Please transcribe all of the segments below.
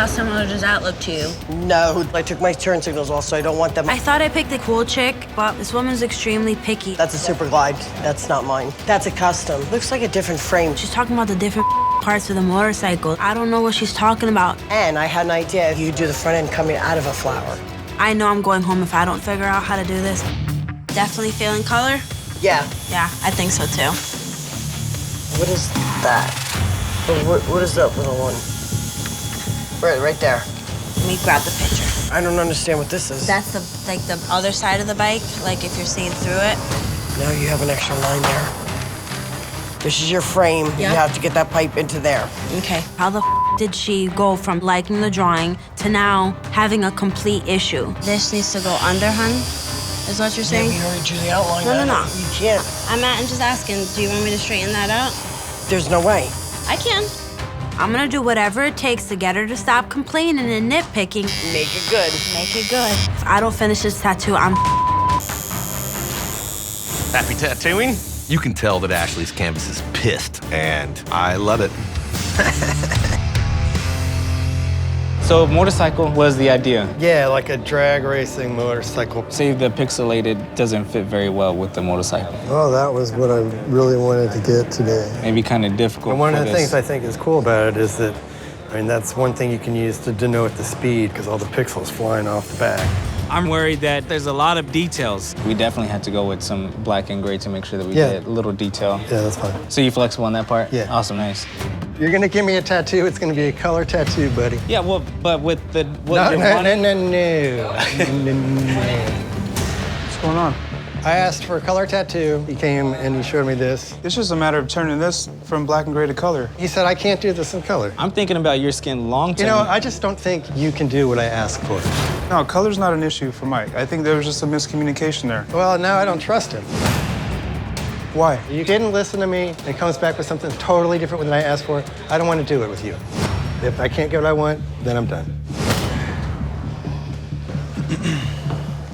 How similar does that look to you? No, I took my turn signals off, so I don't want them. I thought I picked a cool chick, but this woman's extremely picky. That's a Super Glide. That's not mine. That's a custom. Looks like a different frame. She's talking about the different parts of the motorcycle. I don't know what she's talking about. And I had an idea. You could do the front end coming out of a flower. I know I'm going home if I don't figure out how to do this. Definitely feeling color? Yeah. Yeah, I think so too. What is that? What is that little one? Right there. Let me grab the picture. I don't understand what this is. That's the other side of the bike, like if you're seeing through it. Now you have an extra line there. This is your frame. Yep. You have to get that pipe into there. Okay. How the did she go from liking the drawing to now having a complete issue? This needs to go under, hun, is what you're saying? Yeah, you already drew the outline. No. You can't. I'm just asking, do you want me to straighten that out? There's no way. I can. I'm gonna do whatever it takes to get her to stop complaining and nitpicking. Make it good. Make it good. If I don't finish this tattoo, I'm Happy tattooing? You can tell that Ashley's canvas is pissed, and I love it. So motorcycle was the idea. Yeah, like a drag racing motorcycle. Say the pixelated doesn't fit very well with the motorcycle. Oh, that was what I really wanted to get today. Maybe kind of difficult. And one for of the this. things I think is cool about it is that, I mean, that's one thing you can use to denote the speed because all the pixels flying off the back. I'm worried that there's a lot of details. We definitely had to go with some black and gray to make sure that we Yeah. get a little detail. Yeah, that's fine. So you flexible on that part? Yeah. Awesome, nice. You're gonna give me a tattoo, it's gonna be a color tattoo, buddy. Yeah, well, but with the what No. you're wanting- No. What's going on? I asked for a color tattoo. He came and he showed me this. It's just a matter of turning this from black and gray to color. He said, I can't do this in color. I'm thinking about your skin long term. You know, I just don't think you can do what I asked for. No, color's not an issue for Mike. I think there was just a miscommunication there. Well, now I don't trust him. Why? You didn't listen to me and comes back with something totally different than I asked for. I don't want to do it with you. If I can't get what I want, then I'm done.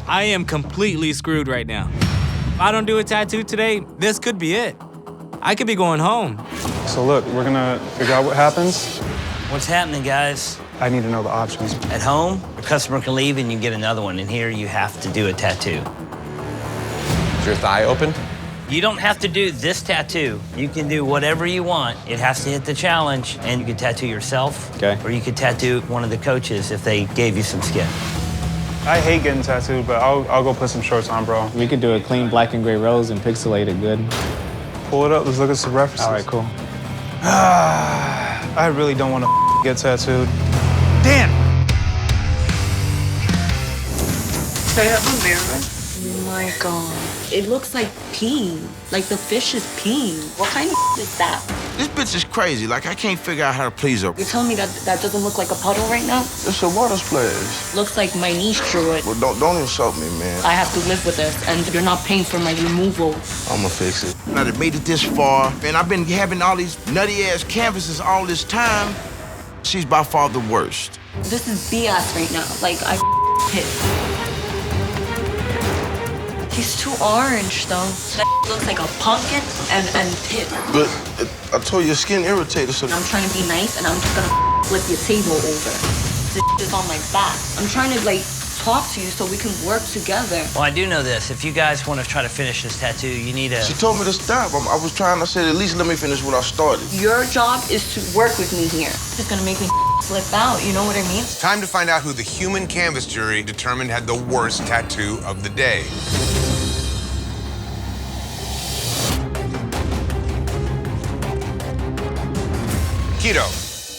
I am completely screwed right now. If I don't do a tattoo today, this could be it. I could be going home. So look, we're gonna figure out what happens. What's happening, guys? I need to know the options. At home, a customer can leave and you get another one. And here you have to do a tattoo. Is your thigh open? You don't have to do this tattoo. You can do whatever you want. It has to hit the challenge, and you can tattoo yourself. Okay. Or you could tattoo one of the coaches if they gave you some skin. I hate getting tattooed, but I'll go put some shorts on, bro. We could do a clean black and gray rose and pixelate it good. Pull it up, let's look at some references. All right, cool. I really don't want to get tattooed. Damn! I have a mirror. Oh my god. It looks like peeing. Like the fish is peeing. What kind of is that? This bitch is crazy. Like, I can't figure out how to please her. You're telling me that doesn't look like a puddle right now? It's a water splash. Looks like my niece drew it. Well, don't insult me, man. I have to live with this, and you're not paying for my removal. I'ma fix it. Now that made it this far, and I've been having all these nutty-ass canvases all this time, she's by far the worst. This is BS right now. Like, I pissed. He's too orange, though. That looks like a pumpkin and pit. But I told you, your skin irritated, so... I'm trying to be nice, and I'm just gonna flip your table over. This is on my back. I'm trying to, like, talk to you so we can work together. Well, I do know this. If you guys want to try to finish this tattoo, you need a... She told me to stop. I was trying to say, at least let me finish what I started. Your job is to work with me here. It's gonna make me slip out, you know what I mean? Time to find out who the human canvas jury determined had the worst tattoo of the day. Kito.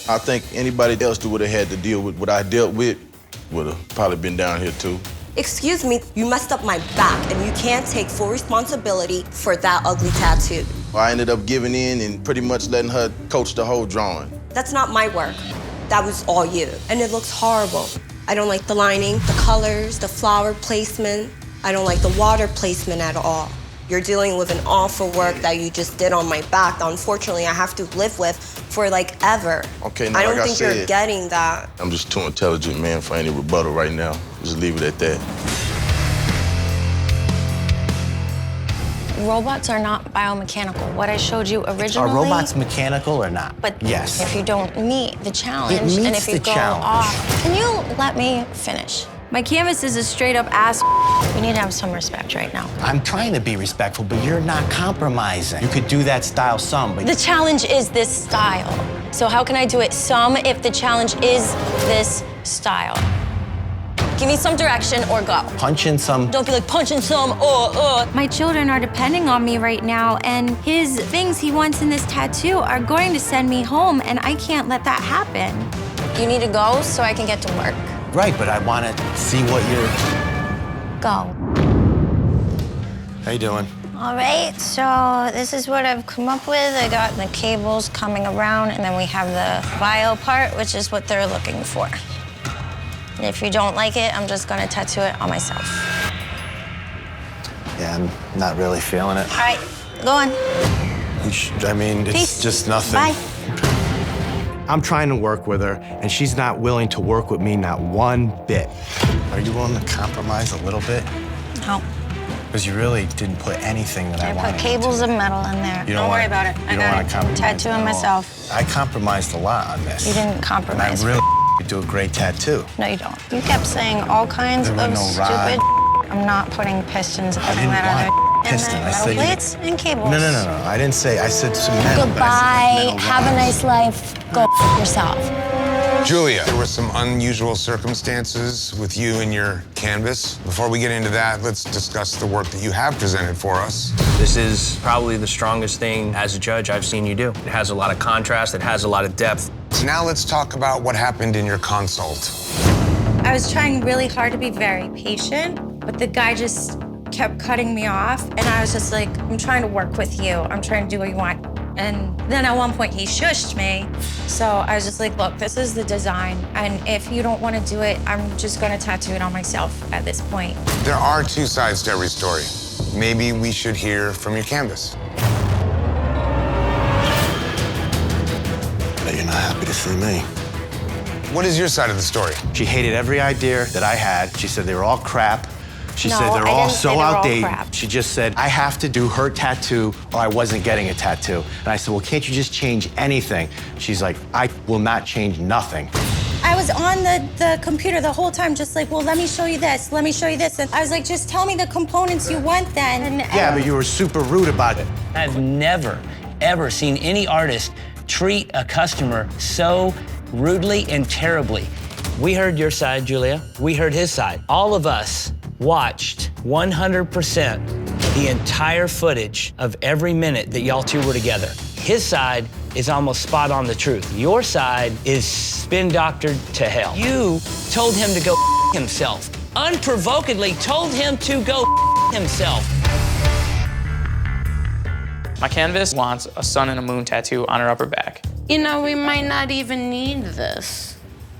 I think anybody else that would have had to deal with what I dealt with would have probably been down here, too. Excuse me, you messed up my back, and you can't take full responsibility for that ugly tattoo. I ended up giving in and pretty much letting her coach the whole drawing. That's not my work. That was all you. And it looks horrible. I don't like the lining, the colors, the flower placement. I don't like the water placement at all. You're dealing with an awful work that you just did on my back that unfortunately I have to live with for like ever. Okay, now I don't like think I said, you're getting that. I'm just too intelligent, man, for any rebuttal right now. Just leave it at that. Robots are not biomechanical. What I showed you originally... Are robots mechanical or not? But yes. If you don't meet the challenge, It meets and if you the go challenge. off... Can you let me finish? My canvas is a straight up ass. We need to have some respect right now. I'm trying to be respectful, but you're not compromising. You could do that style some, but... The challenge is this style. So how can I do it some if the challenge is this style? Give me some direction or go. Punch in some... Don't be like punching some, My children are depending on me right now, and his things he wants in this tattoo are going to send me home, and I can't let that happen. You need to go so I can get to work. Right, but I want to see what you're... Go. How you doing? All right, so this is what I've come up with. I got the cables coming around, and then we have the bio part, which is what they're looking for. And if you don't like it, I'm just gonna tattoo it on myself. Yeah, I'm not really feeling it. All right, go on. I mean, it's Peace. just nothing. Bye. I'm trying to work with her, and she's not willing to work with me, not one bit. Are you willing to compromise a little bit? No. Because you really didn't put anything that I wanted. I put cables and metal in there. You Don't worry about it. I got it. Tattooing myself. I compromised a lot on this. You didn't compromise. And I really do a great tattoo. No, you don't. You kept saying all kinds There of were no stupid. rod. I'm not putting pistons and didn't that other want in piston. there. I Metal said you- plates and cables. No. I didn't say. I said some metal. but I Goodbye. said metal Have a rods. nice life. Go yourself. Julia, there were some unusual circumstances with you and your canvas. Before we get into that, let's discuss the work that you have presented for us. This is probably the strongest thing as a judge I've seen you do. It has a lot of contrast, it has a lot of depth. So now let's talk about what happened in your consult. I was trying really hard to be very patient, but the guy just kept cutting me off, and I was just like, I'm trying to work with you. I'm trying to do what you want. And then at one point he shushed me. So I was just like, look, this is the design. And if you don't want to do it, I'm just going to tattoo it on myself at this point. There are two sides to every story. Maybe we should hear from your canvas. But you're not happy to see me. What is your side of the story? She hated every idea that I had. She said they were all crap. She No, said they're I all didn't say so they were all outdated. crap. She just said, I have to do her tattoo or I wasn't getting a tattoo. And I said, well, can't you just change anything? She's like, I will not change nothing. I was on the computer the whole time, just like, well, let me show you this, let me show you this. And I was like, just tell me the components you want then. And Yeah, but you were super rude about it. I've never, ever seen any artist treat a customer so rudely and terribly. We heard your side, Julia. We heard his side. All of us watched 100% the entire footage of every minute that y'all two were together. His side is almost spot on the truth. Your side is spin doctored to hell. You told him to go himself. Unprovokedly told him to go himself. My canvas wants a sun and a moon tattoo on her upper back. You know, we might not even need this.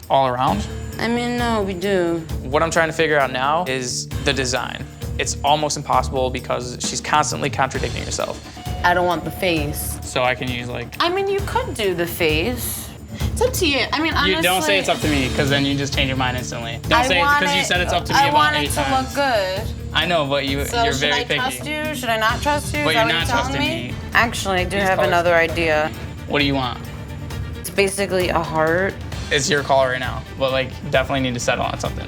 All around. I mean, no, we do. What I'm trying to figure out now is the design. It's almost impossible because she's constantly contradicting herself. I don't want the face. So I can use like... I mean, you could do the face. It's up to you. I mean, honestly... You don't say it's up to me, because then you just change your mind instantly. Don't say it's because you said it's up to me about 8 times. I want it to look good. I know, but you're very picky. Should I trust you? Should I not trust you? But Is you're that what not telling trusting me. Actually, I do These have colors. another idea. What do you want? It's basically a heart. It's your call right now, but like definitely need to settle on something.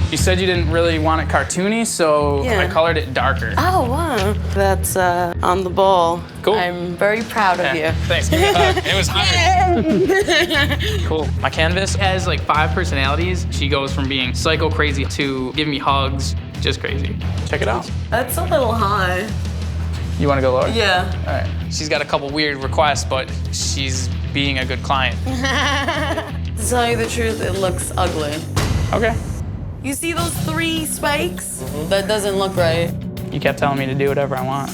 You said you didn't really want it cartoony, so Yeah. I colored it darker. Oh, wow. That's on the ball. Cool. I'm very proud of you. Thanks, give me a hug. It was hard. Cool. My canvas has like 5 personalities. She goes from being psycho crazy to giving me hugs, just crazy. Check it out. That's a little high. You want to go lower? Yeah. All right. She's got a couple weird requests, but she's being a good client. To tell you the truth, it looks ugly. Okay. You see those 3 spikes? That doesn't look right. You kept telling me to do whatever I want.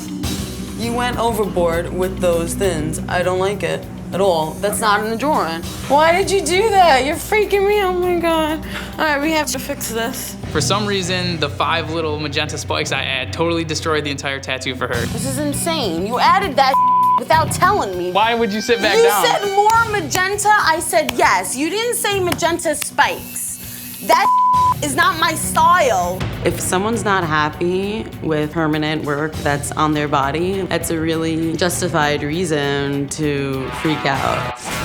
You went overboard with those thins. I don't like it at all. That's not in the drawing. Why did you do that? You're freaking me. Oh my God. All right, we have to fix this. For some reason, the 5 little magenta spikes I add totally destroyed the entire tattoo for her. This is insane. You added that without telling me. Why would you sit back you down? You said more magenta. I said yes. You didn't say magenta spikes. That is not my style. If someone's not happy with permanent work that's on their body, that's a really justified reason to freak out.